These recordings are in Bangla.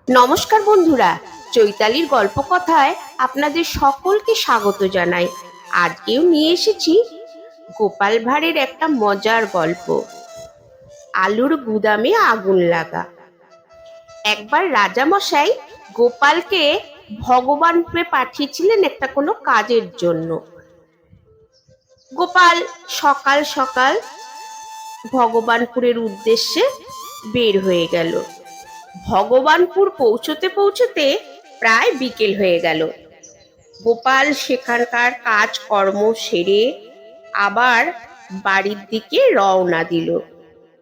নমস্কার বন্ধুরা, চৈতালির গল্প কথায় আপনাদের সকলকে স্বাগত জানাই। আজকেও নিয়ে এসেছি গোপাল ভাঁড়ের একটা মজার গল্প, আলুর গুদামে আগুন লাগা। একবার রাজামশাই গোপালকে ভগবান রূপে পাঠিয়েছিলেন একটা কোনো কাজের জন্য। গোপাল সকাল সকাল ভগবানপুরের উদ্দেশ্যে বের হয়ে গেল। ভগবানপুর পৌঁছতে পৌঁছতে প্রায় বিকেল হয়ে গেল। গোপাল সেখানকার কাজকর্ম সেরে আবার বাড়ির দিকে রওনা দিল।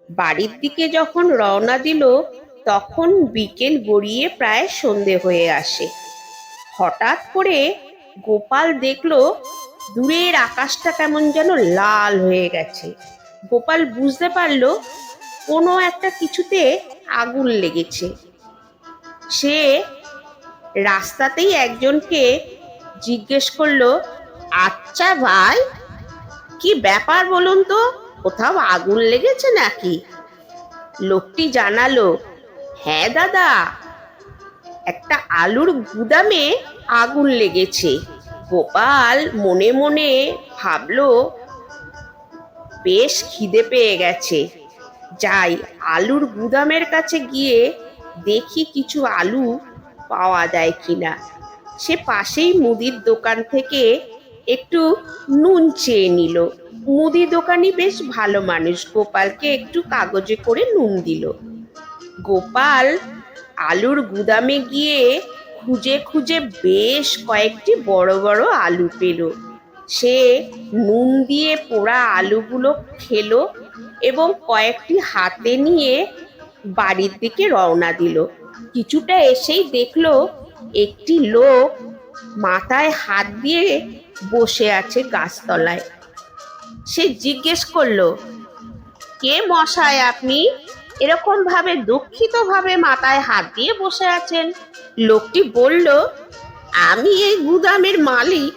বাড়ির দিকে যখন রওনা দিল তখন বিকেল গড়িয়ে প্রায় সন্ধে হয়ে আসে। হঠাৎ করে গোপাল দেখলো দূরের আকাশটা কেমন যেন লাল হয়ে গেছে। গোপাল বুঝতে পারলো কোনো একটা কিছুতে আগুন লেগেছে। সে রাস্তাতেই একজনকে জিজ্ঞেস করলো, আচ্ছা ভাই, কি ব্যাপার বলুন তো, কোথাও আগুন লেগেছে নাকি? লোকটি জানালো, হ্যাঁ দাদা, একটা আলুর গুদামে আগুন লেগেছে। গোপাল মনে মনে ভাবলো, বেশ খিদে পেয়ে গেছে, যাই আলুর গুদামের কাছে গিয়ে দেখি কিছু আলু পাওয়া যায় কিনা। সে পাশেই মুদির দোকান থেকে একটু নুন চেয়ে নিল। মুদি দোকানি বেশ ভালো মানুষ, গোপালকে একটু কাগজে করে নুন দিল। গোপাল আলুর গুদামে গিয়ে খুঁজে খুঁজে বেশ কয়েকটি বড় বড় আলু পেল। সে নুন দিয়ে পোড়া আলুগুলো খেলো এবং কয়েকটি হাতে নিয়ে বাড়ির দিকে রওনা দিল। কিছুটা এসেই দেখলো একটি লোক মাথায় হাত দিয়ে বসে আছে গাছতলায়। সে জিজ্ঞেস করলো, কে মশাই আপনি, এরকম ভাবে দুঃখিত ভাবে মাথায় হাত দিয়ে বসে আছেন? লোকটি বলল, আমি এই গুদামের মালিক।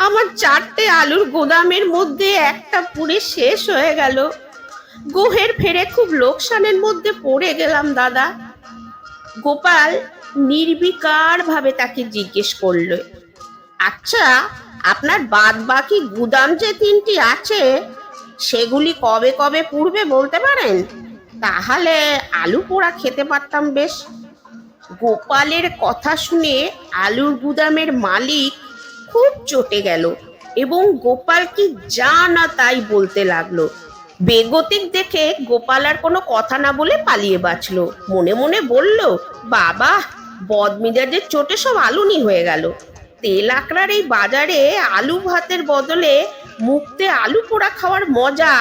আমার 4টে আলুর গোদামের মধ্যে একটা পুড়ে শেষ হয়ে গেল। গোহের ফেরে খুব লোকসানের মধ্যে পড়ে গেলাম দাদা। গোপাল নির্বিকার ভাবে তাকে জিজ্ঞেস করল, আচ্ছা, আপনার বাদ বাকি গুদাম যে 3টি আছে সেগুলি কবে কবে পুড়বে বলতে পারেন? তাহলে আলু পোড়া খেতে পারতাম বেশ। গোপালের কথা শুনে আলুর গুদামের মালিক খুব চটে গেল এবং গোপালকে যা না তাই বলতে লাগলো। বেগতিক দেখে গোপাল আর কোনো কথা না বলে পালিয়ে বাঁচলো। মনে মনে বলল, বাবা, বদমেজাজের চোটে সব আলুনি হয়ে গেল। তেল আকড়ার এই বাজারে আলু ভাতের বদলে মুক্তে আলু পোড়া খাওয়ার মজা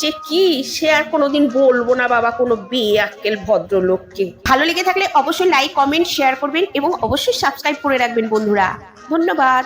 যে কি, সে আর কোনোদিন বলবো না বাবা কোনো বেআক্কেল ভদ্রলোককে। ভালো লেগে থাকলে অবশ্যই লাইক, কমেন্ট, শেয়ার করবেন এবং অবশ্যই সাবস্ক্রাইব করে রাখবেন বন্ধুরা। ধন্যবাদ।